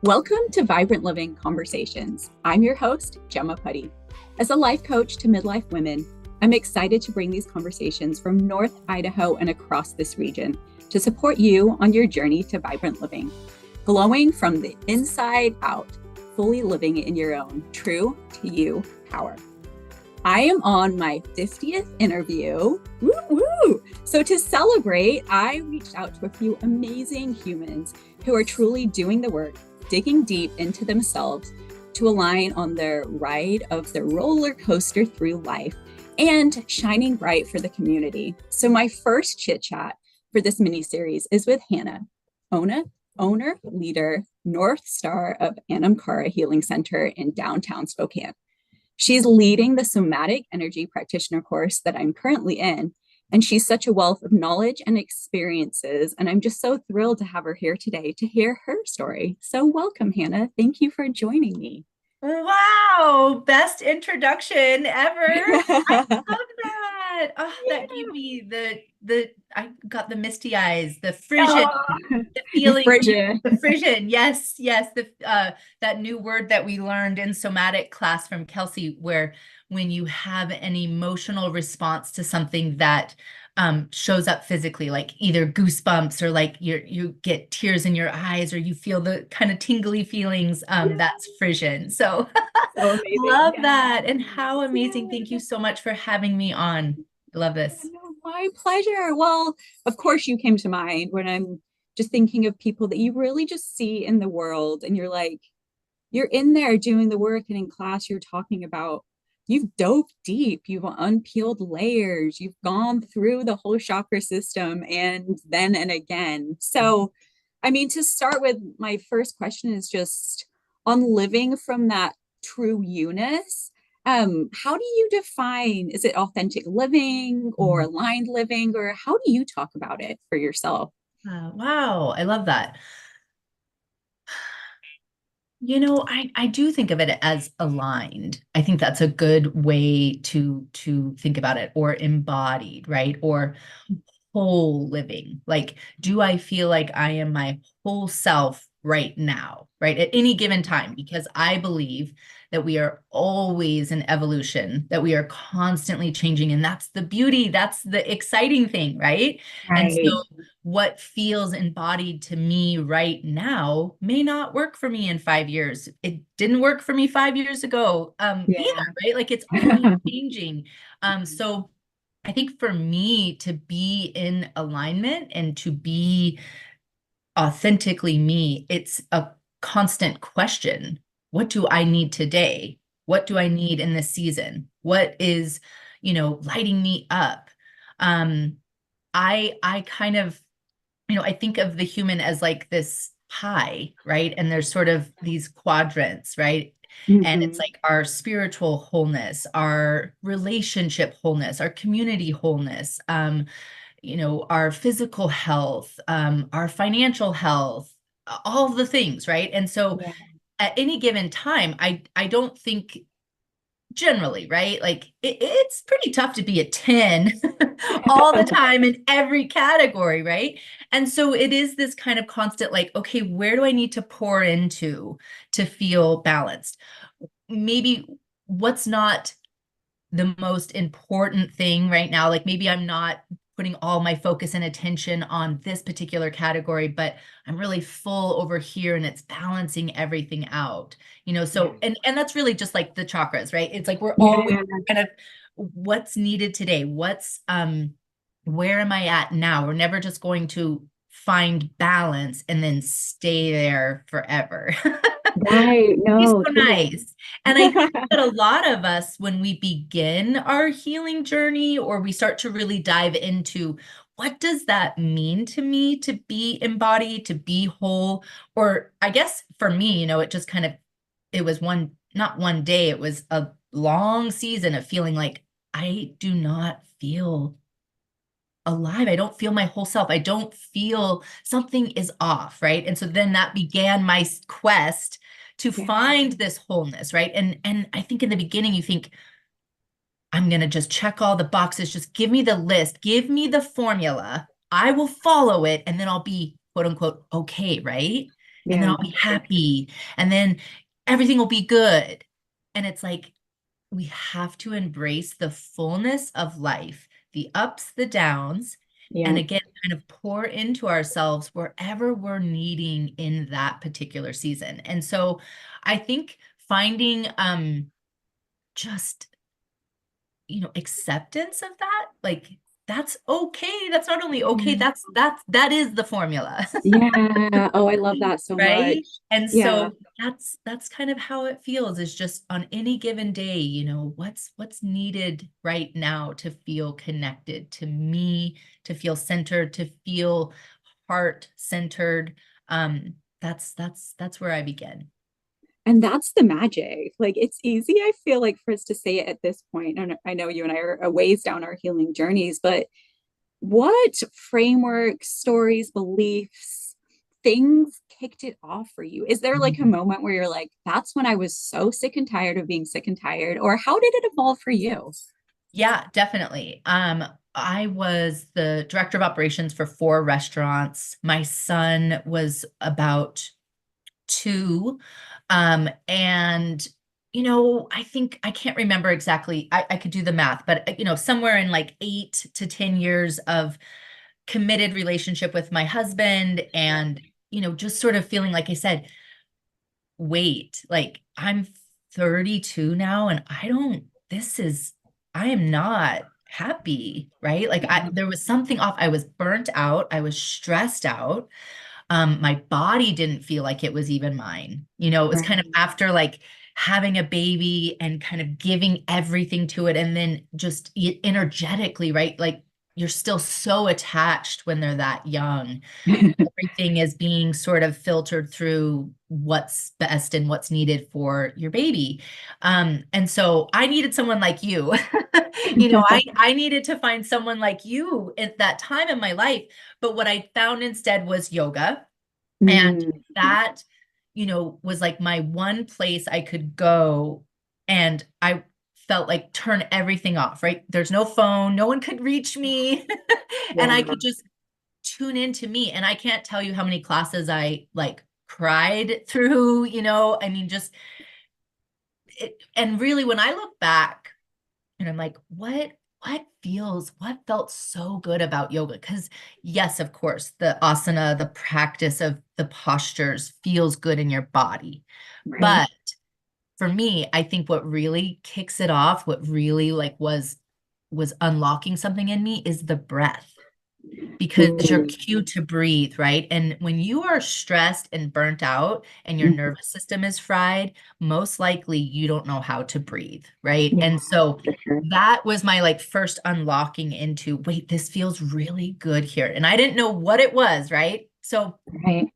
Welcome to Vibrant Living Conversations. I'm your host, Gemma Putty. As a life coach to midlife women, I'm excited to bring these conversations from North Idaho and across this region to support you on your journey to vibrant living, glowing from the inside out, fully living in your own true to you power. I am on my 50th interview. Woo woo! So to celebrate, I reached out to a few amazing humans who are truly doing the work, digging deep into themselves to align on their ride of the roller coaster through life and shining bright for the community. So my first chit chat for this mini series is with Hannah, owner, leader, North Star of Anam Cara Healing Center in downtown Spokane. She's leading the Somatic Energy Practitioner Course that I'm currently in, and she's such a wealth of knowledge and experiences. And I'm just so thrilled to have her here today to hear her story. So welcome, Hannah. Thank you for joining me. Wow, best introduction ever. I love that. Oh, that gave me I got the misty eyes, the frisson, the feeling, the frisson. Yes, that new word that we learned in somatic class from Kelsey, where when you have an emotional response to something that shows up physically, like either goosebumps or like you get tears in your eyes or you feel the kind of tingly feelings, that's frisson. So love that. And how amazing. Thank you so much for having me on. I love this. My pleasure. Well, of course you came to mind when I'm just thinking of people that you really just see in the world and you're like, you're in there doing the work, and in class you're talking about you've dove deep, you've unpeeled layers, you've gone through the whole chakra system and then and again. So, I mean, to start with, my first question is just on living from that true you-ness. How do you define, is it authentic living or aligned living, or how do you talk about it for yourself? Wow, I love that. You know, I do think of it as aligned. I think that's a good way to think about it, or embodied, right? Or whole living. Like, do I feel like I am my whole self right now, right? At any given time? Because I believe that we are always in evolution, that we are constantly changing. And that's the beauty, that's the exciting thing, right? And so what feels embodied to me right now may not work for me in 5 years. It didn't work for me 5 years ago, either, right? Like it's always changing. So I think for me to be in alignment and to be authentically me, it's a constant question. What do I need today? What do I need in this season? What is, lighting me up? I kind of, I think of the human as like this pie, right? And there's sort of these quadrants, right? And it's like our spiritual wholeness, our relationship wholeness, our community wholeness, our physical health, our financial health, all the things, right? And so at any given time, I don't think generally, right? Like it's pretty tough to be a 10 all the time in every category, right? And so it is this kind of constant, like, okay, where do I need to pour into to feel balanced? Maybe what's not the most important thing right now? Like maybe I'm not putting all my focus and attention on this particular category, but I'm really full over here and it's balancing everything out, so, and that's really just like the chakras, right? It's like, we're always kind of what's needed today. Where am I at now? We're never just going to find balance and then stay there forever. Right. No, so nice. And I think that a lot of us, when we begin our healing journey, or we start to really dive into what does that mean to me to be embodied, to be whole, or I guess for me, it just kind of, it was not one day, it was a long season of feeling like I do not feel alive. I don't feel my whole self. I don't feel, something is off, right? And so then that began my quest to find this wholeness, right? And I think in the beginning you think, I'm going to just check all the boxes, just give me the list, give me the formula, I will follow it, and then I'll be quote unquote okay, right? and then Yeah. I'll be happy, and then everything will be good. And it's like, we have to embrace the fullness of life, the ups, the downs, and Yeah. again, kind of pour into ourselves wherever we're needing in that particular season. And so I think finding just, acceptance of that, like, that's okay. That's not only okay, Yeah. that is the formula. Yeah. Oh, I love that so much. Right? And Yeah. so that's kind of how it feels, is just on any given day, what's needed right now to feel connected to me, to feel centered, to feel heart centered. That's where I begin. And that's the magic. Like it's easy, I feel like, for us to say it at this point. And I know you and I are a ways down our healing journeys, but what frameworks, stories, beliefs, things kicked it off for you? Is there like a moment where you're like, that's when I was so sick and tired of being sick and tired? Or how did it evolve for you? Yeah, definitely. I was the director of operations for 4 restaurants. My son was about 2. And I think, I can't remember exactly. I could do the math, but somewhere in like 8 to 10 years of committed relationship with my husband, and just sort of feeling, like I said, wait, like, I'm 32 now, and I am not happy, right? Like, Yeah. there was something off. I was burnt out. I was stressed out. My body didn't feel like it was even mine. It was kind of Right. after, like, having a baby and kind of giving everything to it, and then just energetically, right? Like, you're still so attached when they're that young. Everything is being sort of filtered through what's best and what's needed for your baby. And so I needed someone like you. I needed to find someone like you at that time in my life. But what I found instead was yoga. And Mm, that, was like my one place I could go. And I felt like turn everything off, right? There's no phone, no one could reach me. And I yeah. could just tune into me. And I can't tell you how many classes I like cried through, I mean, just and really, when I look back and I'm like, what felt so good about yoga? Because yes, of course, the asana, the practice of the postures feels good in your body. Right. But for me, I think what really kicks it off, what really like was unlocking something in me, is the breath, because you're Mm, cued to breathe, right? And when you are stressed and burnt out and your mhm. nervous system is fried, most likely you don't know how to breathe, right? Yeah, And so for sure. that was my like first unlocking into, wait, this feels really good here. And I didn't know what it was, right? So Right.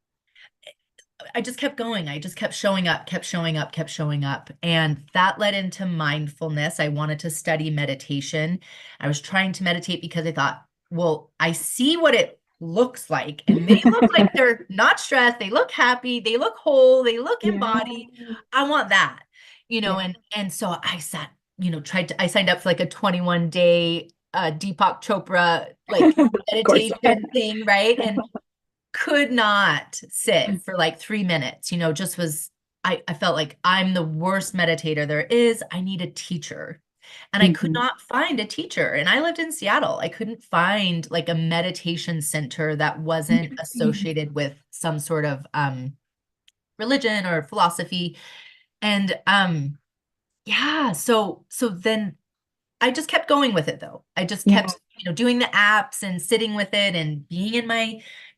I just kept going. I just kept showing up, kept showing up, kept showing up. And that led into mindfulness. I wanted to study meditation. I was trying to meditate because I thought, well, I see what it looks like, and they look like they're not stressed. They look happy. They look whole. They look Yeah. embodied. I want that, Yeah. and so I sat, I signed up for like a 21-day Deepak Chopra like Of course. meditation thing, right? And could not sit for like 3 minutes, just was, I felt like I'm the worst meditator there is. I need a teacher. And I could Mhm. not find a teacher. And I lived in Seattle. I couldn't find like a meditation center that wasn't Interesting. associated with some sort of religion or philosophy. And yeah, so then I just kept going with it though. I just Yeah. kept, doing the apps and sitting with it and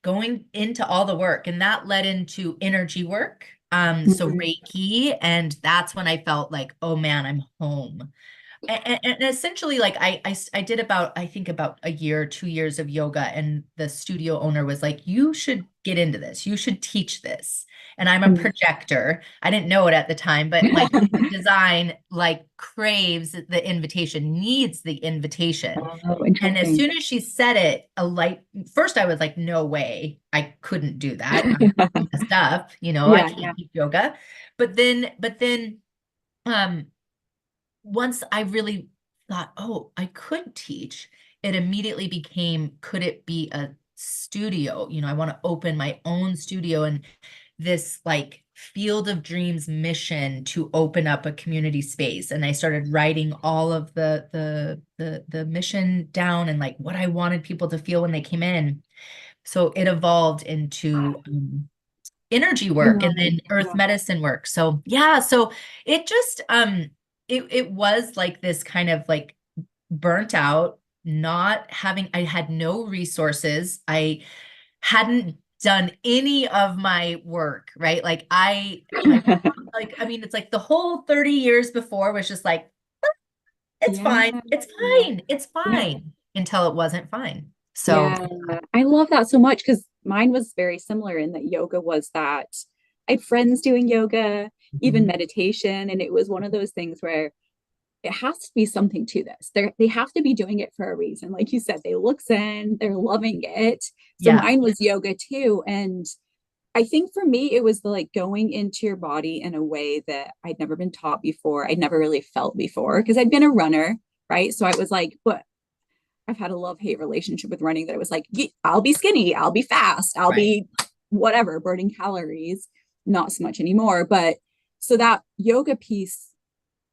going into all the work. And that led into energy work. So Mhm. Reiki. And that's when I felt like, oh man, I'm home. And essentially, like, I did about, I think, about a year, 2 years of yoga, and the studio owner was like, you should get into this, you should teach this. And I'm a Mm. projector. I didn't know it at the time, but my human design like craves the invitation, needs the invitation. Oh, And as interesting. soon as she said it, a light, first I was like, no way, I couldn't do that, I'm messed up, I Yeah, yeah. can't teach yoga. But then um once I really thought, oh, I could teach, it immediately became, could it be a studio? I want to open my own studio. And this like field of dreams mission to open up a community space. And I started writing all of the mission down and like what I wanted people to feel when they came in. So it evolved into energy I work and love it. then earth medicine work. So yeah, so it just it was like this kind of like burnt out, not having, I had no resources. I hadn't done any of my work, right? Like my like I mean it's like the whole 30 years before was just like it's Yeah. fine. It's fine. It's Yeah. fine until it wasn't fine. So Yeah. I love that so much because mine was very similar in that yoga was that I had friends doing yoga, even mhm, meditation. And it was one of those things where it has to be something to this. They have to be doing it for a reason. Like you said, they look zen, they're loving it. So yeah, mine was yoga too. And I think for me, it was the like going into your body in a way that I'd never been taught before. I'd never really felt before because I'd been a runner, right? So I was like, but I've had a love-hate relationship with running that it was like, I'll be skinny, I'll be fast, I'll right. be whatever, burning calories, not so much anymore. But so that yoga piece,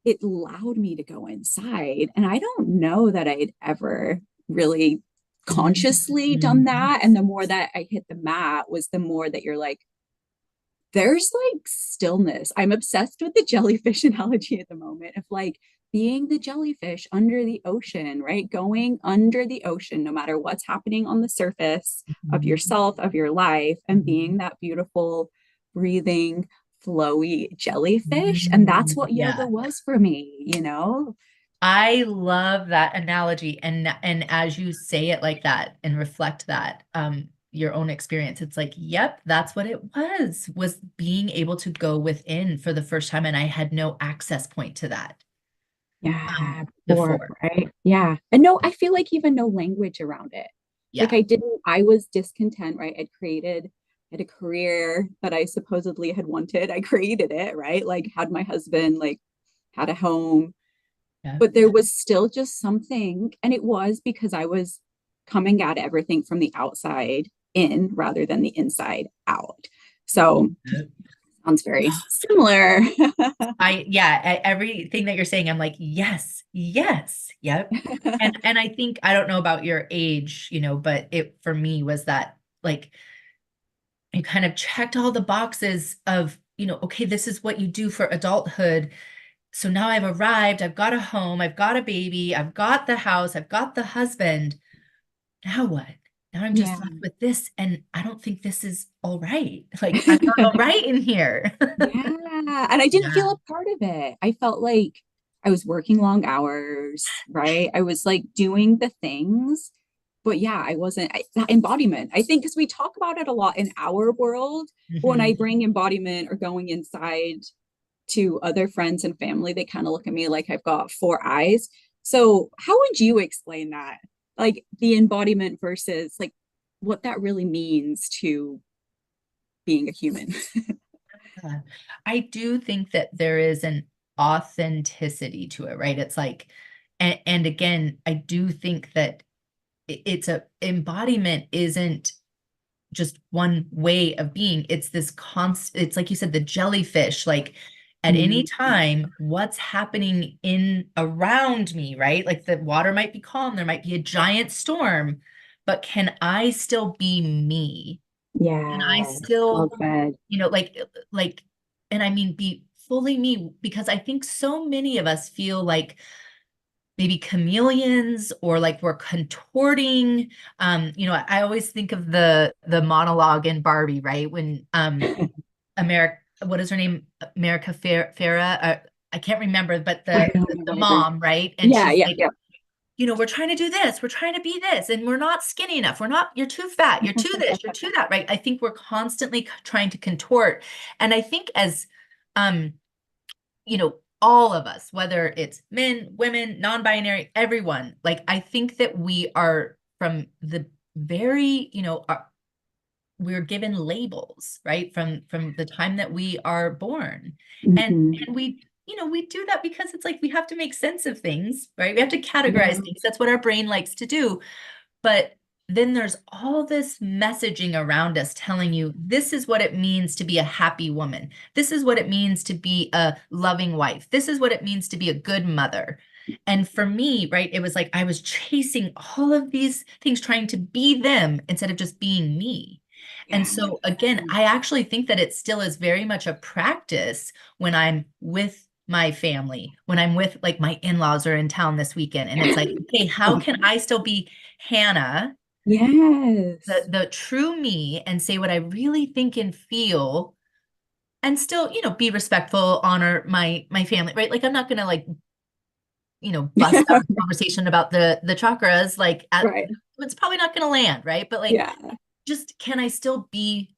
it allowed me to go inside. And I don't know that I'd ever really consciously done Mhm. that. And the more that I hit the mat was the more that you're like, there's like stillness. I'm obsessed with the jellyfish analogy at the moment of like being the jellyfish under the ocean, right? Going under the ocean, no matter what's happening on the surface of Mhm. yourself, of your life, and being Mhm. that beautiful, breathing, flowy jellyfish. And that's Mhm. what yoga Yeah. was for me, you know? I love that analogy. And as you say it like that and reflect that, your own experience, it's like, yep, that's what it was being able to go within for the first time. And I had no access point to that Yeah, poor, before. right? Yeah. And no, I feel like even no language around it. Like Yeah. I didn't, I was discontent, right? Had a career that I supposedly had wanted. I created it, right? Like had my husband, like had a home, Yeah. but there was still just something. And it was because I was coming at everything from the outside in rather than the inside out. So sounds very similar. Everything that you're saying, I'm like, yes, yes, yep. And I think I don't know about your age, but it for me was that like you kind of checked all the boxes of, okay, this is what you do for adulthood. So now I've arrived, I've got a home, I've got a baby, I've got the house, I've got the husband. Now what? Now I'm Yeah. just left with this, and I don't think this is all right. Like I'm not all right in here. Yeah. And I didn't Yeah. feel a part of it. I felt like I was working long hours, right? I was like doing the things, but yeah, I wasn't that embodiment. I think because we talk about it a lot in our world, but when I Mhm. bring embodiment or going inside to other friends and family, they kind of look at me like I've got four eyes. So, how would you explain that? Like the embodiment versus like what that really means to being a human? Yeah. I do think that there is an authenticity to it, right? It's like, and again, I do think that it's a embodiment isn't just one way of being. It's this constant, it's like you said, the jellyfish, like at any Mm, time, what's happening in around me, right? Like the water might be calm, there might be a giant storm, but can I still be me? Can I yeah, well still, said. like, and I mean, be fully me? Because I think so many of us feel like maybe chameleons or like we're contorting. I always think of the monologue in Barbie, right? When America, what is her name? America Farah. I can't remember, but I the, don't the know the either. mom, right? And Yeah, she's yeah, like, yeah. we're trying to do this, we're trying to be this, and we're not skinny enough. We're not, you're too fat, you're too this, you're too that, right? I think we're constantly trying to contort. And I think as um all of us, whether it's men, women, non-binary, everyone, like I think that we are from the very, we're given labels, right? From the time that we are born. And Mhm. and we do that because it's like we have to make sense of things, right? We have to Yeah. categorize things. That's what our brain likes to do. But then there's all this messaging around us telling you this is what it means to be a happy woman. This is what it means to be a loving wife. This is what it means to be a good mother. And for me, right, it was like I was chasing all of these things, trying to be them instead of just being me. And Yeah. so again, I actually think that it still is very much a practice when I'm with my family, when I'm with like my in-laws are in town this weekend. And it's like, okay, how can I still be Hannah, Yes. the true me, and say what I really think and feel, and still, be respectful, honor my family, right? Like I'm not gonna like, bust out a conversation about the chakras, like Right. it's probably not gonna land, right? But like Yeah. just can I still be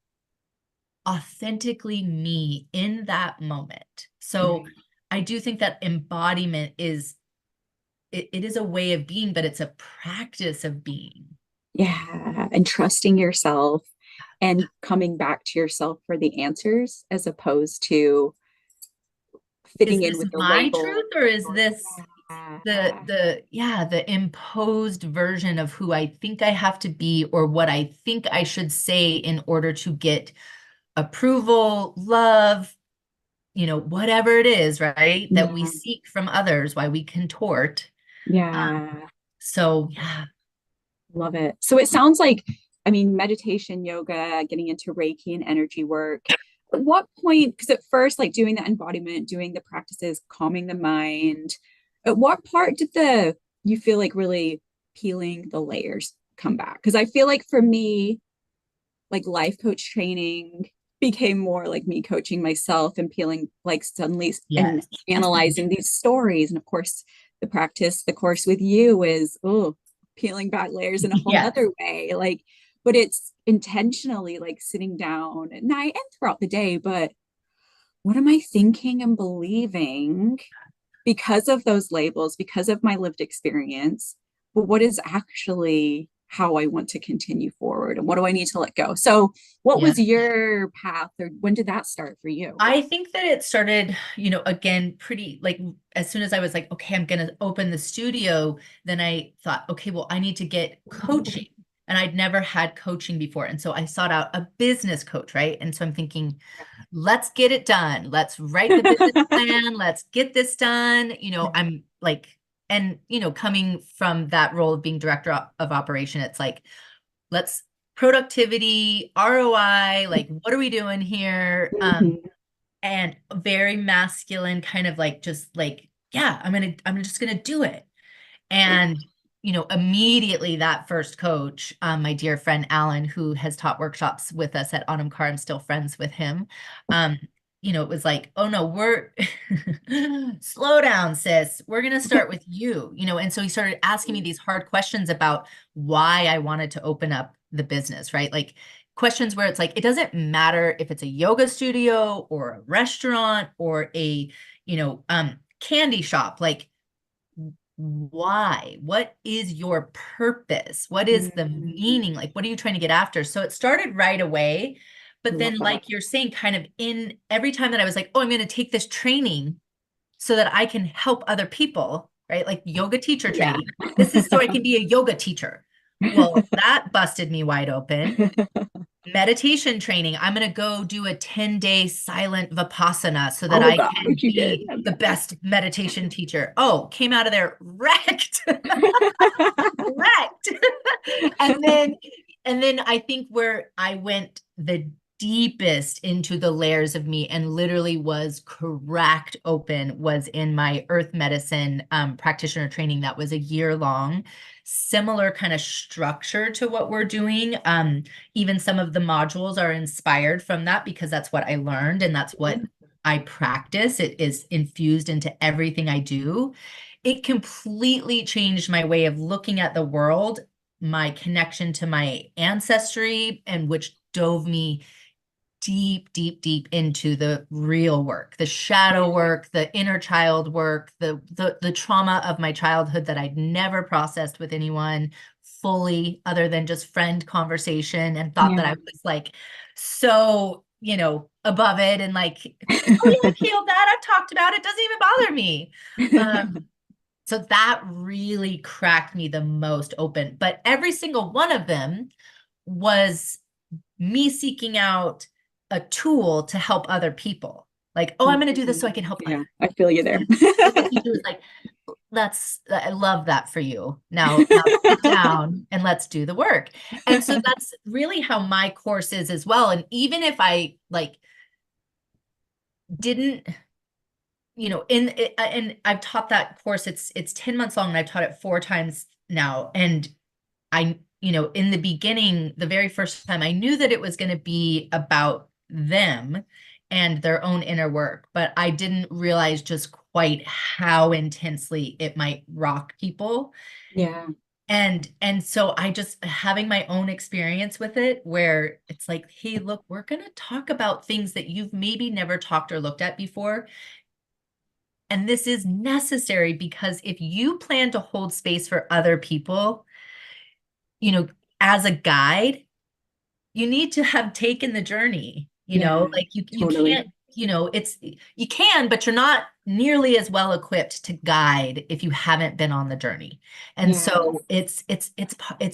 authentically me in that moment? So Right. I do think that embodiment is it is a way of being, but it's a practice of being. Yeah. And trusting yourself and coming back to yourself for the answers as opposed to Is fitting in this with the my label. truth, or is this the Yeah. the imposed version of who I think I have to be, or what I think I should say in order to get approval, love, whatever it is, right? That we Yeah. seek from others, why we contort. Um, Yeah. so yeah, Love it. So it sounds like, I mean, meditation, yoga, getting into Reiki and energy work. At what point, because at first, like doing the embodiment, doing the practices, calming the mind, at what part did you feel like really peeling the layers come back? Because I feel like for me, like life coach training became more like me coaching myself and peeling like suddenly and yes. analyzing these stories. And of course, the course with you is peeling back layers in a whole Yes. nother way. Like, but it's intentionally like sitting down at night and throughout the day. But what am I thinking and believing because of those labels, because of my lived experience? But what is actually how I want to continue forward and what do I need to let go? So, what Yeah. was your path or when did that start for you? I think that it started, again, pretty like as soon as I was like, okay, I'm going to open the studio, then I thought, okay, well, I need to get coaching. And I'd never had coaching before. And so I sought out a business coach, right? And so I'm thinking, let's get it done. Let's write the business plan. Let's get this done. I'm like, and, coming from that role of being director of operation, it's like, let's productivity, ROI, like, what are we doing here? Mhm. And very masculine, kind of like just like, yeah, I'm just gonna do it. And immediately that first coach, my dear friend Alan, who has taught workshops with us at Anam Cara, I'm still friends with him. um it was like, oh no, we're slow down, sis, we're gonna start with you. And so he started asking me these hard questions about why I wanted to open up the business, right? Like questions where it's like, it doesn't matter if it's a yoga studio or a restaurant or a candy shop. Like, why? What is your purpose? What is the Mm, meaning? Like, what are you trying to get after? So it started right away. But love then, that. like you're saying, kind of in every time that I was like, oh, I'm going to take this training so that I can help other people, right? Like yoga teacher Yeah. training. This is so I can be a yoga teacher. Well, that busted me wide open. Meditation training. I'm going to go do a 10-day silent Vipassana so that Oh I gosh, can you did. be the best meditation teacher. Oh, came out of there wrecked. Wrecked. and then I think where I went the deepest into the layers of me and literally was cracked open was in my earth medicine practitioner training that was a year long. Similar kind of structure to what we're doing. Even some of the modules are inspired from that because that's what I learned and that's what I practice. It is infused into everything I do. It completely changed my way of looking at the world, my connection to my ancestry, and which dove me deep, deep, deep into the real work, the shadow work, the inner child work, the trauma of my childhood that I'd never processed with anyone fully other than just friend conversation, and thought that I Yeah. was like so, above it and like, oh yeah, I've healed that. I've talked about it. Doesn't even bother me. Um, So that really cracked me the most open. But every single one of them was me seeking out a tool to help other people. Like, oh, I'm going to do this so I can help Yeah, others. I feel you there. And the teacher was like, I love that for you. Now sit down and let's do the work. And so that's really how my course is as well. And even if I like didn't, in it, and I've taught that course, it's 10 months long and I've taught it 4 times now. And in the beginning, the very first time, I knew that it was going to be about them and their own inner work, but I didn't realize just quite how intensely it might rock people. Yeah. And so I just having my own experience with it where it's like, hey, look, we're going to talk about things that you've maybe never talked or looked at before. And this is necessary because if you plan to hold space for other people, as a guide, you need to have taken the journey, Yeah, like you totally. can't, you can, but you're not nearly as well equipped to guide if you haven't been on the journey. And Yeah. so it's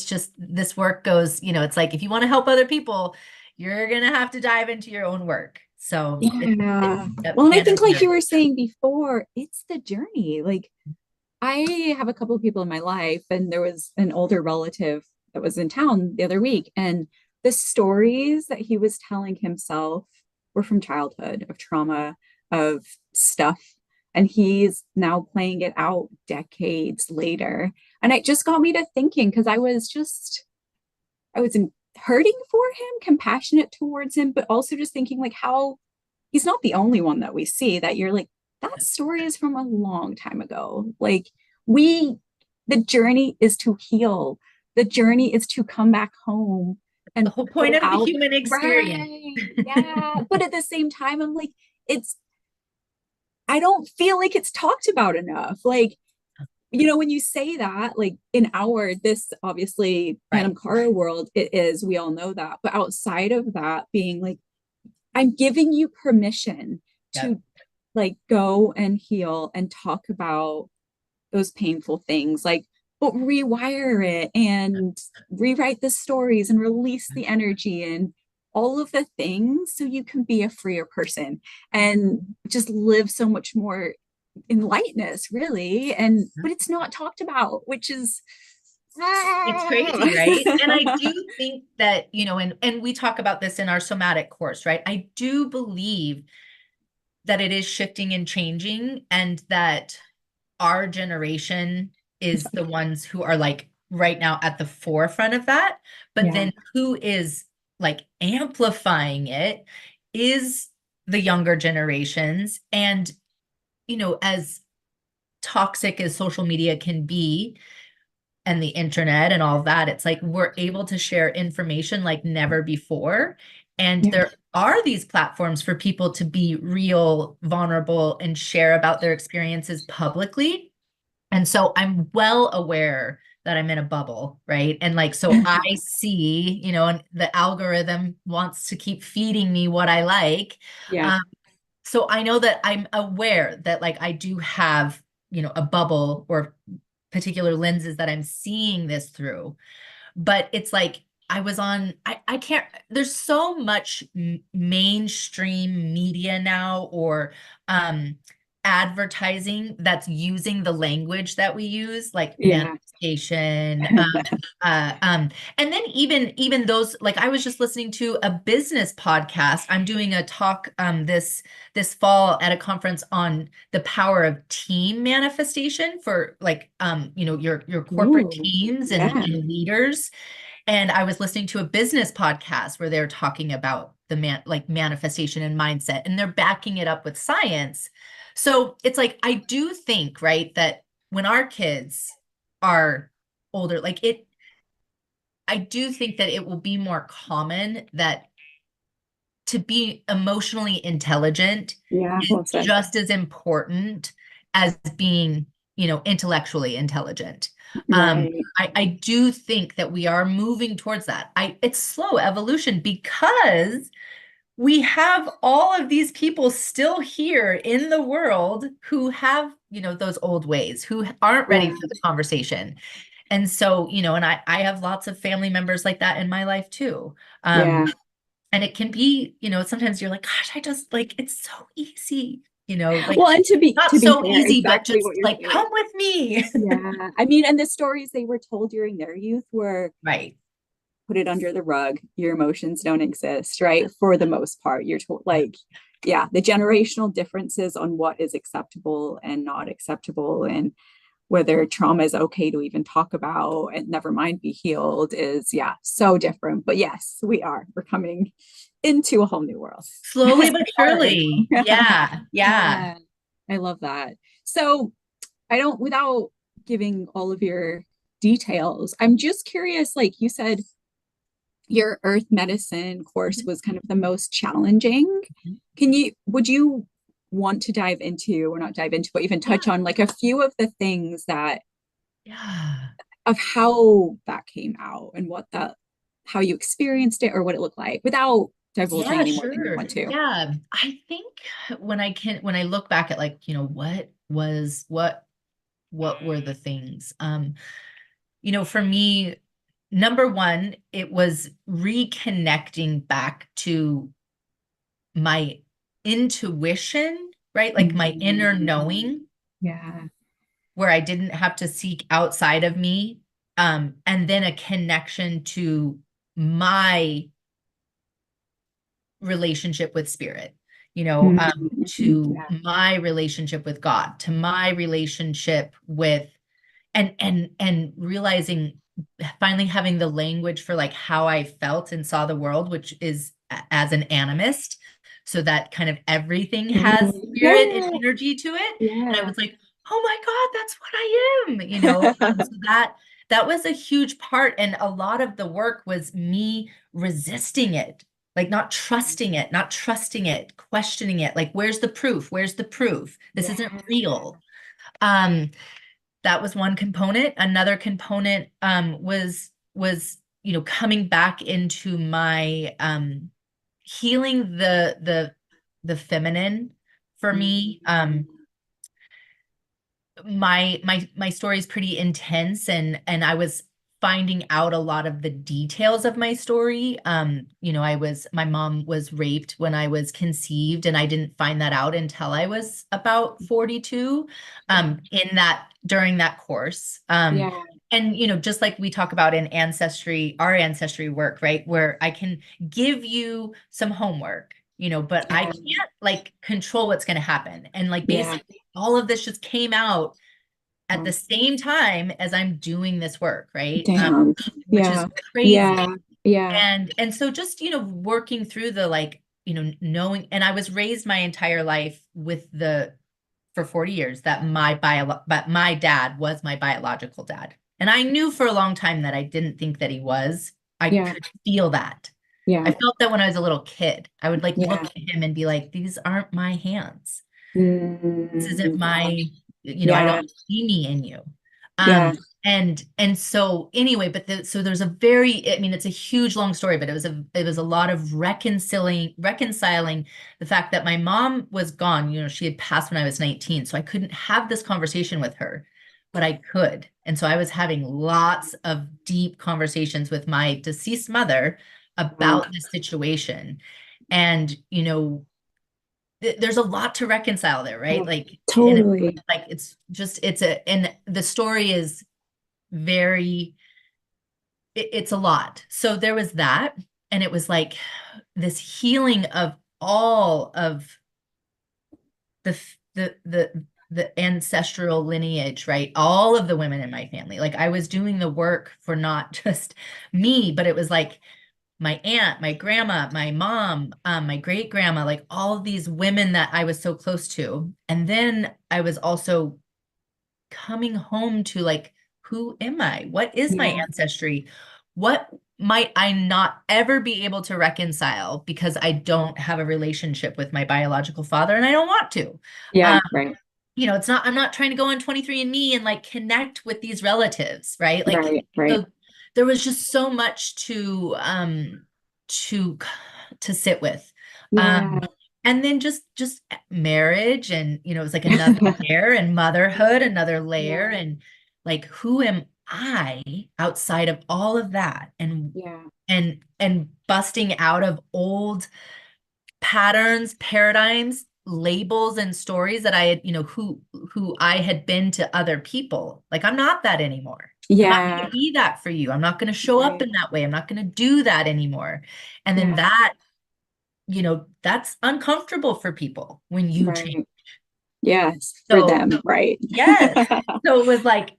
just this work goes, it's like if you want to help other people, you're gonna have to dive into your own work. So it's Yeah. yep, Well, and I hand in think like you hand. were saying before, it's the journey. Like I have a couple of people in my life, and there was an older relative that was in town the other week, and the stories that he was telling himself were from childhood, of trauma, of stuff. And he's now playing it out decades later. And it just got me to thinking because I was hurting for him, compassionate towards him, but also just thinking like how he's not the only one that we see that you're like, that story is from a long time ago. Like we, the journey is to heal. The journey is to come back home The and whole put point it of the out. human experience. Right. Yeah. But at the same time, I'm like, I don't feel like it's talked about enough. Like, when you say that, like in this obviously Right. Anam Cara world, it is, we all know that. But outside of that, being like, I'm giving you permission Yep. to like go and heal and talk about those painful things, like, but rewire it and rewrite the stories and release the energy and all of the things so you can be a freer person and just live so much more in lightness, really. But it's not talked about, which is It's crazy, right? And I do think that, and we talk about this in our somatic course, right? I do believe that it is shifting and changing, and that our generation is the ones who are like right now at the forefront of that. But Yeah. then who is like amplifying it is the younger generations. And, as toxic as social media can be, and the internet and all of that, it's like we're able to share information like never before. And Yeah. there are these platforms for people to be real, vulnerable, and share about their experiences publicly. And so I'm well aware that I'm in a bubble, right? And like, so I see, and the algorithm wants to keep feeding me what I like. Yeah. Um, so I know that I'm aware that like I do have, a bubble or particular lenses that I'm seeing this through. But it's like I can't, there's so much mainstream media now, or advertising that's using the language that we use, like Yeah. manifestation, and then even those, like I was just listening to a business podcast. I'm doing a talk this fall at a conference on the power of team manifestation for like your corporate Ooh, teams yeah. and leaders. And I was listening to a business podcast where they're talking about the manifestation and mindset, and they're backing it up with science. So it's like, I do think, right, that when our kids are older, I do think that it will be more common that to be emotionally intelligent Yeah. is Well said. just as important as being, intellectually intelligent. Um, Right. I do think that we are moving towards that. It's slow evolution because we have all of these people still here in the world who have, those old ways, who aren't ready for the conversation. And so, and I have lots of family members like that in my life too. Yeah. And it can be, sometimes you're like, gosh, I just like, it's so easy, like Well, and not to be so fair, easy, but exactly just what you're like, saying. come with me. Yeah. I mean, and the stories they were told during their youth were Right. put it under the rug. Your emotions don't exist, right? For the most part, you're told, like, yeah, the generational differences on what is acceptable and not acceptable, and whether trauma is okay to even talk about and never mind be healed is, yeah, so different. But yes, we're coming into a whole new world. Slowly but surely. Yeah. Yeah. Yeah, I love that. So I don't, without giving all of your details, I'm just curious, like you said, your earth medicine course Mhm. was kind of the most challenging. Would you want to dive into, or not dive into, but even touch Yeah. on like a few of the things that, Yeah. of how that came out and how you experienced it or what it looked like, without divulging Yeah, any more than you sure. want to? Yeah. I think when I look back at like, what were the things? For me, number one, it was reconnecting back to my intuition, right? Like my inner Mm, knowing, yeah. where I didn't have to seek outside of me. And then a connection to my relationship with spirit, to Yeah. my relationship with God, to my relationship with, and realizing, finally having the language for like how I felt and saw the world, which is as an animist. So that kind of everything has spirit and Yeah. energy to it. And I Yeah. was like, oh my God, that's what I am, so that was a huge part. And a lot of the work was me resisting it, like not trusting it, questioning it. Like, where's the proof? Where's the proof? This isn't Yeah. real. Um, that was one component. Another component was coming back into my healing the feminine for me. Mm, My story is pretty intense, and I was finding out a lot of the details of my story. My mom was raped when I was conceived, and I didn't find that out until I was about 42, during that course. yeah. And just like we talk about in our ancestry work, right, where I can give you some homework, but I Yeah. can't like control what's going to happen. And like Yeah. basically all of this just came out at Wow. the same time as I'm doing this work, right? Damn. Which is Yeah. crazy. Yeah. Yeah. And so just, working through the like, knowing, and I was raised my entire life for 40 years that but my dad was my biological dad. And I knew for a long time that I didn't think that he was. I Yeah. could feel that. Yeah. I felt that when I was a little kid. I would like look Yeah. at him and be like, these aren't my hands. This isn't Wow. I Yeah. don't see me in you. Yeah. Um, and so anyway, so there's I mean, it's a huge long story, but it was a lot of reconciling the fact that my mom was gone. She had passed when I was 19, so I couldn't have this conversation with her, but I could. And so I was having lots of deep conversations with my deceased mother Wow. about this situation. And, there's a lot to reconcile there, right? Oh, Like, and totally. and the story is very, it's a lot. So there was that, and it was like this healing of all of the the ancestral lineage, right? All of the women in my family. Like I was doing the work for not just me, but it was like my aunt, my grandma, my mom, my great grandma, like all of these women that I was so close to. And then I was also coming home to like, who am I? What is my Yeah. ancestry? What might I not ever be able to reconcile because I don't have a relationship with my biological father and I don't want to? Yeah. Um, Right. I'm not trying to go on 23andMe and like connect with these relatives, right? Like, Right. Right. so there was just so much to to sit with. Yeah. And then just marriage, and it was like another layer, and motherhood, another layer, Yeah. and like, who am I outside of all of that? Yeah. And busting out of old patterns, paradigms, labels, and stories that I had, who I had been to other people. Like, I'm not that anymore. I'm not going Yeah. to be that for you. I'm not going to show up Right. in that way. I'm not going to do that anymore. And then Yeah. that, that's uncomfortable for people when you change. Right. Yes, for So, them, right. yes. So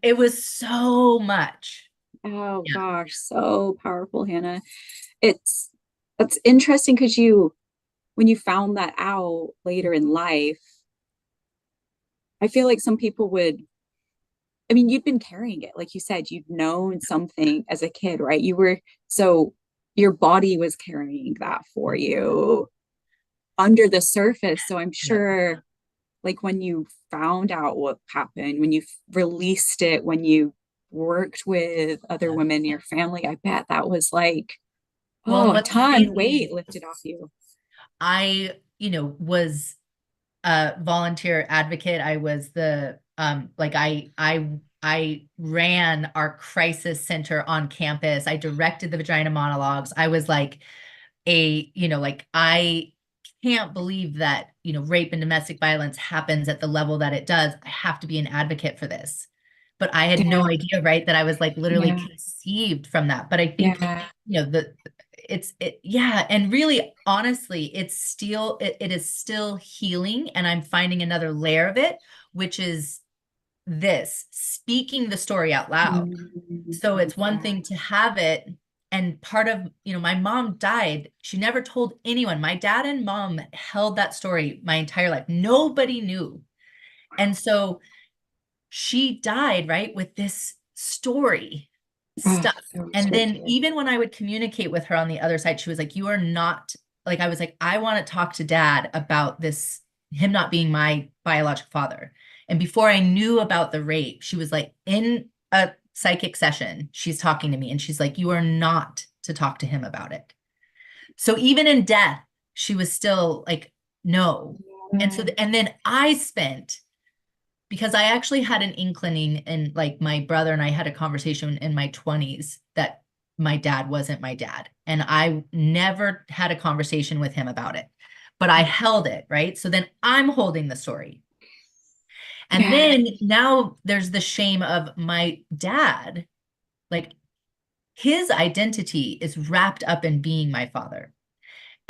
it was so much. Oh Yeah. gosh, so powerful, Hannah. It's it's interesting because when you found that out later in life, I feel like some people would, I mean, you've been carrying it. Like you said, you've known something as a kid, right? So your body was carrying that for you under the surface. So I'm Yeah. sure, like when you found out what happened, when you released it, when you worked with other Yeah. women in your family, I bet that was like, Well, and oh, a what's ton weight crazy, lifted off you. I, was a volunteer advocate. I was the like I ran our crisis center on campus. I directed the vagina monologues. I was like like, I can't believe that, rape and domestic violence happens at the level that it does. I have to be an advocate for this. But I had no Damn. idea, right, that I was like literally Yeah. conceived from that. But I think, Yeah. yeah. And really, honestly, it is still healing. And I'm finding another layer of it, which is this speaking the story out loud. Mm, So it's one yeah. thing to have it. And part of, my mom died. She never told anyone. My dad and mom held that story my entire life. Nobody knew. And so she died, right, with this story Oh, stuff. that was And right then there. even when I would communicate with her on the other side, she was like, you are not, like, I was like, I want to talk to dad about this, him not being my biological father. And before I knew about the rape, she was like, in a psychic session, she's talking to me and she's like, you are not to talk to him about it. So even in death, she was still like, no. And so, Yeah. and then I spent, because I actually had an inkling, and like my brother and I had a conversation in my 20s that my dad wasn't my dad. And I never had a conversation with him about it, but I held it, right? So then I'm holding the story. And Yeah. then now there's the shame of my dad, like, his identity is wrapped up in being my father.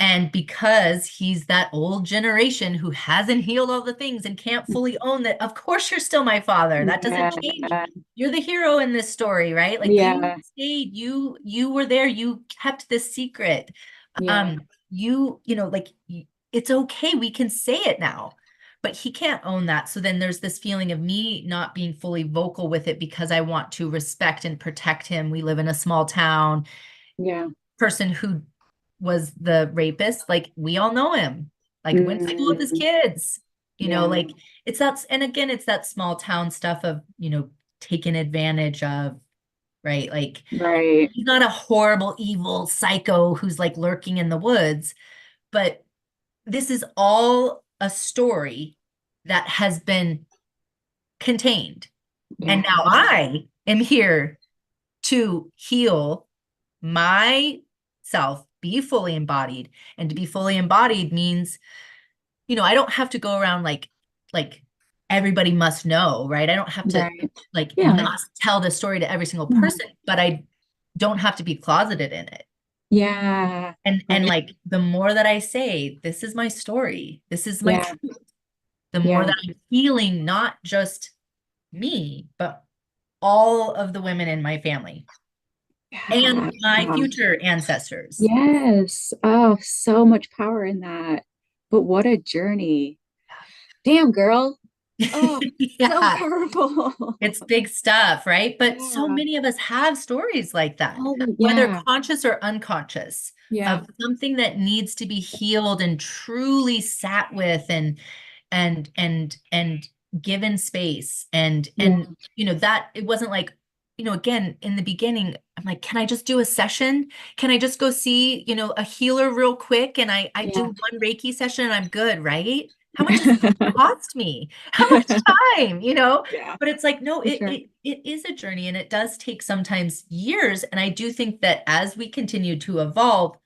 And because he's that old generation who hasn't healed all the things and can't fully own that, of course you're still my father. That doesn't change. Yeah. You're the hero in this story, right? Like, you Yeah. stayed, you were there, you kept this secret. Yeah. Like, it's okay. We can say it now. But he can't own that. So then there's this feeling of me not being fully vocal with it because I want to respect and protect him. We live in a small town. Yeah. Person who was the rapist, like, we all know him, like, went to school with his Mm, kids, yeah. like, it's that. And again, it's that small town stuff of, taken advantage of, right? Like, Right. he's not a horrible, evil psycho who's like lurking in the woods, but this is all a story that has been contained. And now Yeah. I am here to heal myself, be fully embodied. And to be fully embodied means, I don't have to go around like everybody must know, right? I don't have to Right. like Yeah. must tell this story to every single No. person, but I don't have to be closeted in it. Yeah. And Right. like, the more that I say, this is my story, this is my Yeah. truth, the more Yeah. that I'm healing not just me, but all of the women in my family Yeah. and my Wow. future ancestors. Yes. Oh, so much power in that. But what a journey. Damn, girl. Oh, so Yeah, powerful. it's big stuff, right? But so Yeah. many of us have stories like that, Oh, whether yeah. conscious or unconscious, Yeah. of something that needs to be healed and truly sat with, and given space. And Yeah. that it wasn't like, again, in the beginning, I'm like, can I just do a session? Can I just go see, a healer real quick? And I do Yeah. one Reiki session and I'm good, right? How much does it cost me? How much time, Yeah, But it's like, no, for it, sure. it it is a journey and it does take sometimes years. And I do think that as we continue to evolve,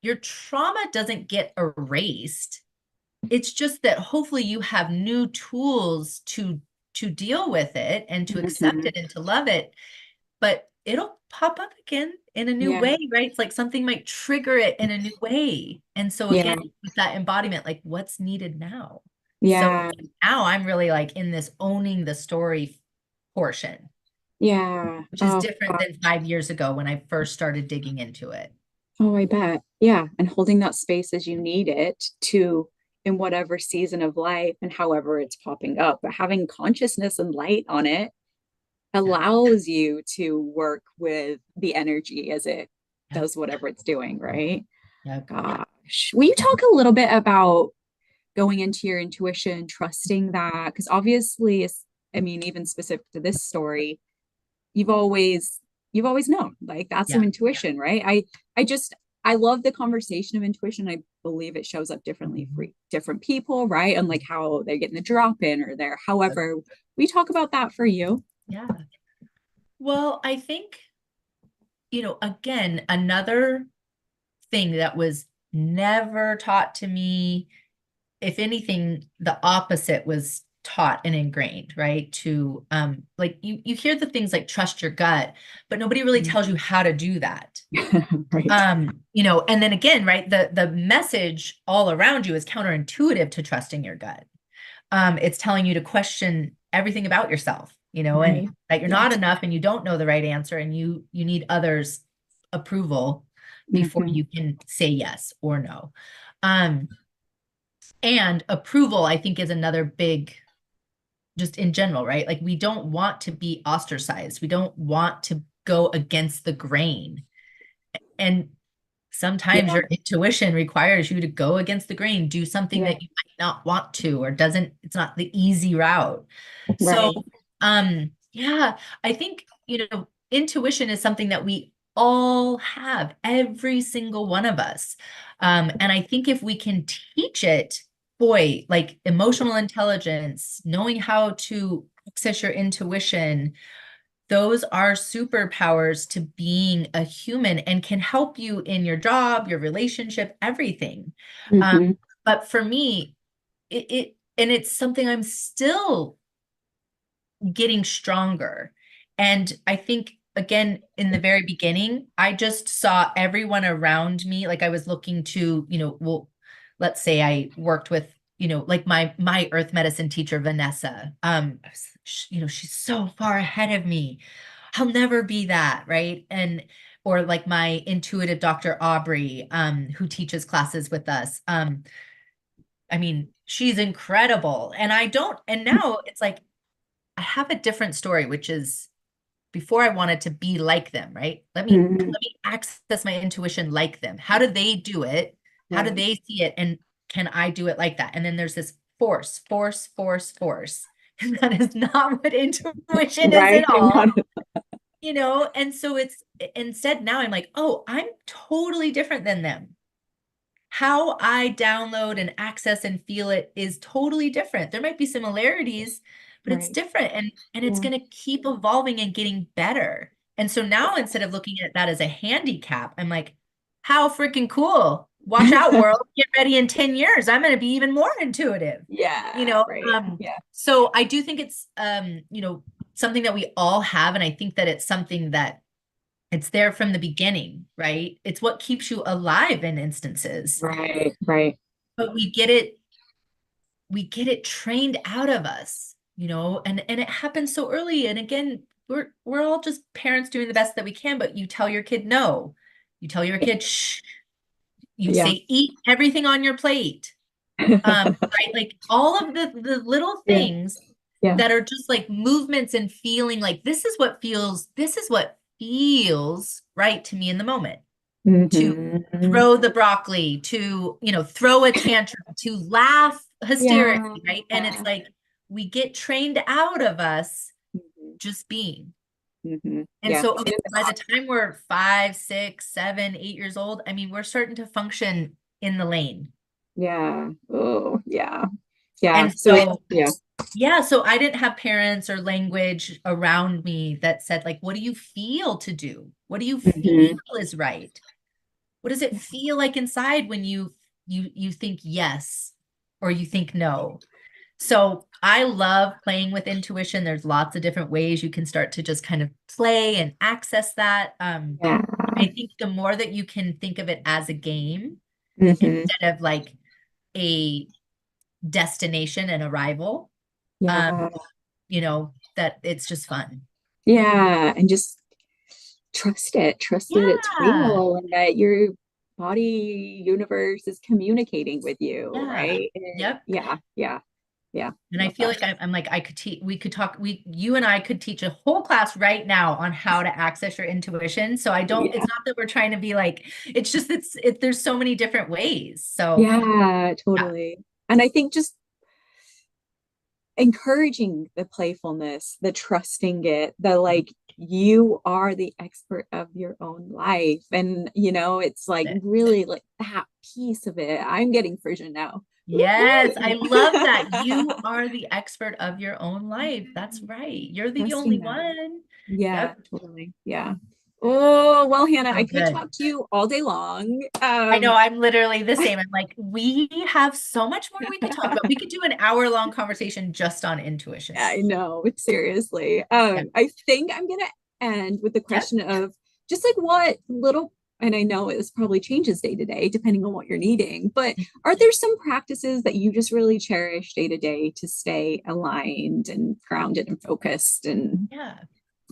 your trauma doesn't get erased. It's just that hopefully you have new tools to deal with it and to accept Mhm. it and to love it, but it'll pop up again in a new Yeah. way, right? It's like something might trigger it in a new way. And so Yeah. again, with that embodiment, like what's needed now? So Yeah. now I'm really like in this owning the story portion, Yeah. which is Oh, different than 5 years ago when I first started digging into it. oh, I bet. Yeah. And holding that space as you need it to in whatever season of life and however it's popping up, but having consciousness and light on it Yeah. allows you to work with the energy as it Yep. does whatever it's doing, right? Yep. Gosh. Will you talk a little bit about going into your intuition, trusting that? Because obviously, I mean, even specific to this story, you've always you've always known like that's some Yeah. intuition, right? I love the conversation of intuition. I believe it shows up differently for different people, right? And like how they're getting the drop in or they're however we talk about that for you. Yeah. Well, I think, again, another thing that was never taught to me, if anything, the opposite was taught and ingrained, right? To like you hear the things like trust your gut, but nobody really tells you how to do that. Right. And then again, right, the message all around you is counterintuitive to trusting your gut. It's telling you to question everything about yourself, and Right. that you're not Yes. enough and you don't know the right answer and you need others' approval before Mm-hmm. you can say yes or no. Um, and approval, I think, is another big, just in general, right? Like we don't want to be ostracized. We don't want to go against the grain. And sometimes Yeah. your intuition requires you to go against the grain, do something Yeah. that you might not want to, or it's not the easy route. So, Right. yeah, I think, intuition is something that we all have, every single one of us. And I think if we can teach it, boy, like emotional intelligence, knowing how to access your intuition, those are superpowers to being a human and can help you in your job, your relationship, everything. Um, Mm-hmm. but for me, and it's something I'm still getting stronger. And I think, again, in the very beginning, I just saw everyone around me. Like I was looking to, well, let's say I worked with, like my earth medicine teacher, Vanessa. She's so far ahead of me. I'll never be that, right? And or like my intuitive Dr. Aubrey, who teaches classes with us. I mean, she's incredible. And now it's like I have a different story, which is before I wanted to be like them, right? Mm-hmm. Let me access my intuition like them. How do they do it? How do Right. they see it? And can I do it like that? And then there's this force, force, force, force. And that is not what intuition is Right. at all, Not And so it's instead now I'm like, oh, I'm totally different than them. How I download and access and feel it is totally different. There might be similarities, but it's right. different and it's Yeah. going to keep evolving and getting better. And so now instead of looking at that as a handicap, I'm like, how freaking cool. Watch out, world. Get ready in 10 years. I'm going to be even more intuitive. You Yeah. know, Right. um, Yeah. so I do think it's something that we all have. And I think that it's something that it's there from the beginning, right? It's what keeps you alive in instances, Right. Right. but we get it trained out of us, and it happens so early. And again, we're all just parents doing the best that we can, but you tell your kid no. You tell your kid shh. You Yeah. say eat everything on your plate. Right? Like all of the little Yeah. things Yeah. that are just like movements and feeling like this is what feels right to me in the moment. To Mm-hmm. throw the broccoli, to, throw a tantrum, to laugh Yeah. hysterically, right? And it's like we get trained out of us Mhm. just being. And Yeah. so by the time we're 5, 6, 7, 8 years old, I mean, we're starting to function in the lane. Yeah. Oh, yeah. Yeah. And So, so, yeah. yeah, so I didn't have parents or language around me that said, like, what do you feel to do? What do you feel is right? What does it feel like inside when you think yes or you think no? So I love playing with intuition. There's lots of different ways you can start to just kind of play and access that. Yeah. I think the more that you can think of it as a game Hmm. instead of like a destination and arrival, Yeah. that it's just fun. Yeah. And just trust it, it's Yeah. real, and that your body universe is communicating with you, Yeah. right? And Yep. yeah, yeah, yeah. And I Love feel that. like I'm like, I could teach, we could talk, you and I could teach a whole class right now on how to access your intuition. So it's Yeah. not that we're trying to be like, it's just, there's so many different ways. So Yeah, yeah, totally. And I think just encouraging the playfulness, the trusting it, the like, you are the expert of your own life. And, it's like really like that piece of it. I'm getting Frisian now. yes, I love that. You are the expert of your own life. That's right. You're the only Trusting that. one. Yeah, Yep. totally. Yeah. Oh, well, Hannah, So I could good. talk to you all day long. I know I'm literally the same. I'm like, we have so much more we could talk about. We could do an hour-long conversation just on intuition. I know, seriously. Yeah. I think I'm gonna end with the Yep. question of just like what little, and I know this probably changes day to day depending on what you're needing, but are there some practices that you just really cherish day to day to stay aligned and grounded and focused and Yeah.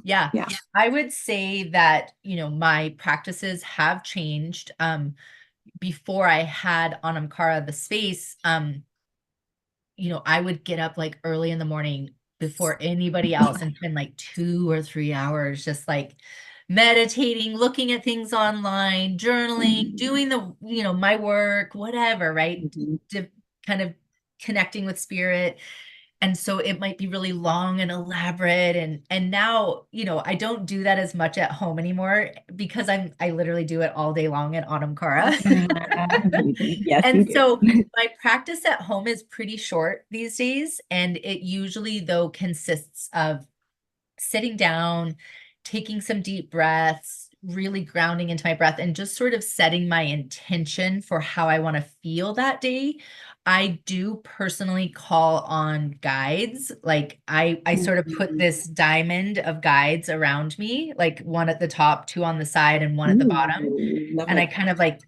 Yeah. yeah. I would say that, my practices have changed. Before I had Anam Cara, the space, I would get up like early in the morning before anybody else and spend like 2 or 3 hours just like meditating, looking at things online, journaling, doing my work, whatever, right? Mhm. To kind of connecting with spirit. And so it might be really long and elaborate. And now, I don't do that as much at home anymore because I literally do it all day long at Anam Cara. Amazing. Yes, you And do. so my practice at home is pretty short these days. And it usually, though, consists of sitting down, taking some deep breaths, really grounding into my breath, and just sort of setting my intention for how I want to feel that day. I do personally call on guides. Like I sort of put this diamond of guides around me, like one at the top, two on the side, and one at the bottom. Love And I it. kind of like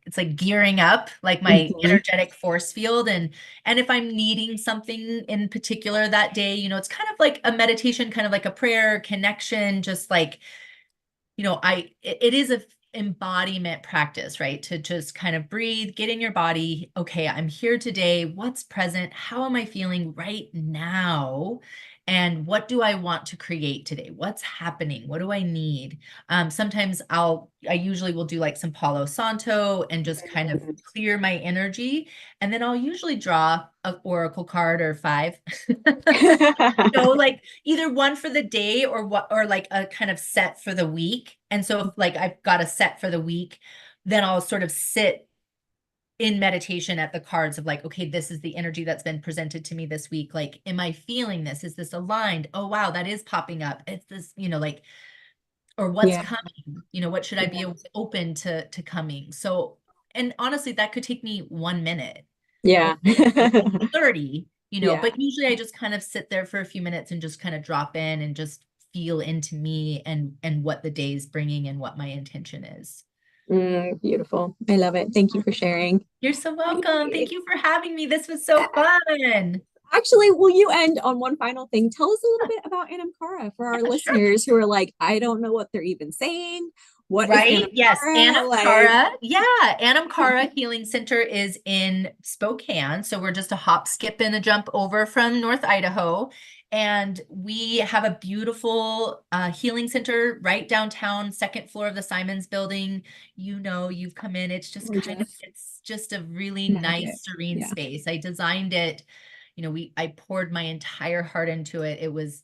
it's like gearing up like my Mhm. energetic force field. And if I'm needing something in particular that day, it's kind of like a meditation, kind of like a prayer connection, just like, it is a embodiment practice, right? To just kind of breathe, get in your body. Okay, I'm here today. What's present? How am I feeling right now? And what do I want to create today? What's happening? What do I need? Sometimes I usually will do like some Palo Santo and just kind of clear my energy. And then I'll usually draw an oracle card or five. Like either one for the day or what, or like a kind of set for the week. And so if like I've got a set for the week, then I'll sort of sit in meditation at the cards of like, okay, this is the energy that's been presented to me this week. Like, am I feeling this? Is this aligned? Oh, wow, that is popping up. It's this, like, or what's Yeah. coming? What should I be open to coming? So, and honestly, that could take me 1 minute or Yeah. it could be 30, Yeah. but usually I just kind of sit there for a few minutes and just kind of drop in and just feel into me and what the day is bringing and what my intention is. Beautiful. I love it. Thank you for sharing. You're so welcome. Thank you for having me. This was so fun. Actually, will you end on one final thing? Tell us a little bit about Anam Cara for our Yeah, sure. listeners who are like, I don't know what they're even saying. What is Right? Anam Yes. Cara? Anam Like, Cara. Yeah. Anam Cara Healing Center is in Spokane. So we're just a hop, skip, and a jump over from North Idaho. And we have a beautiful healing center right downtown, second floor of the Simons building. You've come in. It's just gorgeous. it's just a really Magic. nice, serene Yeah. space. I designed it. I poured my entire heart into it. It was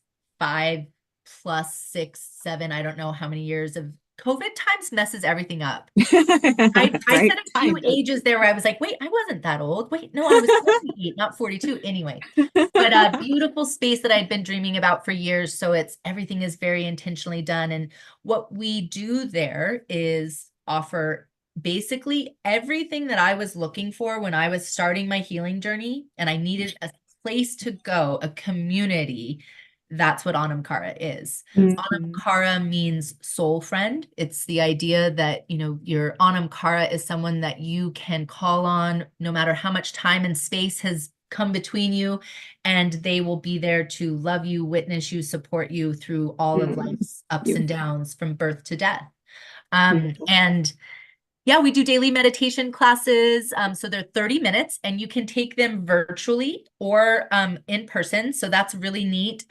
plus 6, 7, I don't know how many years of COVID times messes everything up. I Right? said a few ages there where I was like, wait, I wasn't that old. Wait, no, I was 48, not 42. Anyway, but a beautiful space that I'd been dreaming about for years. So everything is very intentionally done. And what we do there is offer basically everything that I was looking for when I was starting my healing journey, and I needed a place to go, a community. That's what Anam Cara is. Anam Cara means soul friend. It's the idea that, your Anam Cara is someone that you can call on no matter how much time and space has come between you, and they will be there to love you, witness you, support you through all of life's ups and downs from birth to death. And yeah, we do daily meditation classes. So they're 30 minutes and you can take them virtually or in person. So that's really neat.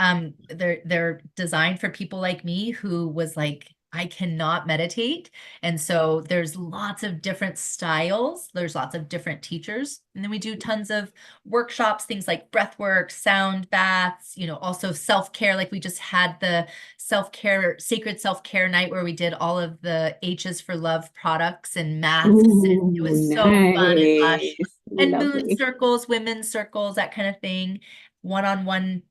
They're designed for people like me who was like, I cannot meditate. And so there's lots of different styles. There's lots of different teachers. And then we do tons of workshops, things like breath work, sound baths, also self-care. Like we just had the sacred self-care night where we did all of the H's for Love products and masks. And it was so fun and lush. And moon circles, women's circles, that kind of thing. One-on-one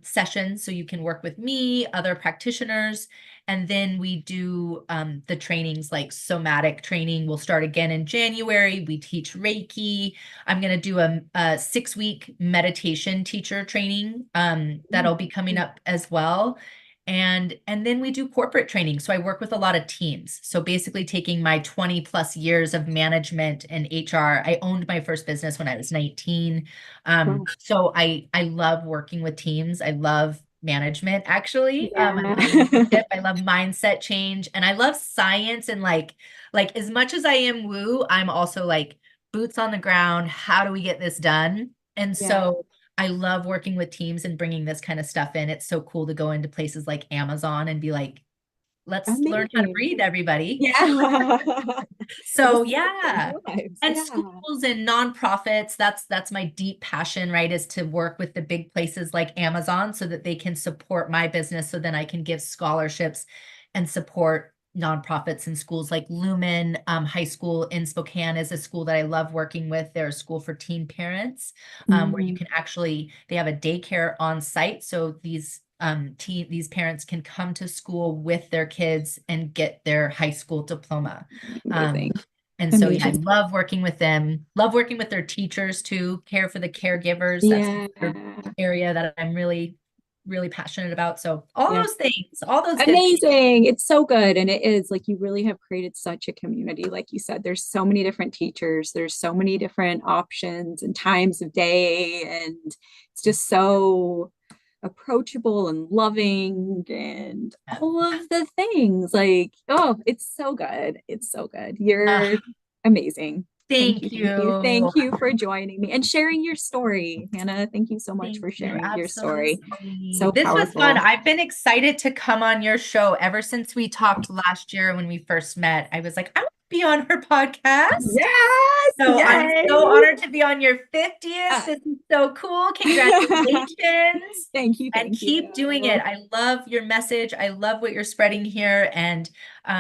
sessions. So you can work with me, other practitioners. And then we do the trainings like somatic training. We'll start again in January. We teach Reiki. I'm going to do a 6-week meditation teacher training that'll be coming up as well. And then we do corporate training. So I work with a lot of teams. So basically taking my 20 plus years of management and HR. I owned my first business when I was 19. So I love working with teams. I love management, actually. I love mindset change, and I love science. And like as much as I am woo, I'm also like boots on the ground. How do we get this done? And so I love working with teams and bringing this kind of stuff in. It's so cool to go into places like Amazon and be like, let's learn how to breathe, everybody. Yeah. So yeah. And schools and nonprofits, that's my deep passion, right? Is to work with the big places like Amazon so that they can support my business. So then I can give scholarships and support nonprofits and schools like Lumen High School in Spokane is a school that I love working with. They're a school for teen parents where you can they have a daycare on site. So these parents can come to school with their kids and get their high school diploma. And so I love working with them, love working with their teachers to care for the caregivers. That's the area that I'm really passionate about. So all those things, amazing. It's so good. And it is like, you really have created such a community. Like you said, there's so many different teachers, there's so many different options and times of day. And it's just so approachable and loving and all of the things. Like, oh, it's so good. It's so good. You're amazing. Thank you. Thank you for joining me and sharing your story, Hannah. Thank you so much for sharing your story. So this powerful. was fun. I've been excited to come on your show ever since we talked last year when we first met. I was like, I want to be on her podcast. Yes. So I'm so honored to be on your 50th. This is so cool. Congratulations. Thank you. And keep doing it. I love your message. I love what you're spreading here. And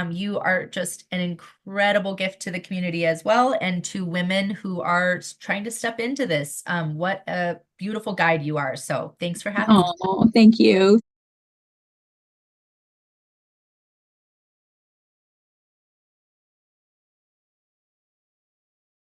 you are just an incredible gift to the community as well, and to women who are trying to step into this. What a beautiful guide you are. So thanks for having me. Oh, thank you.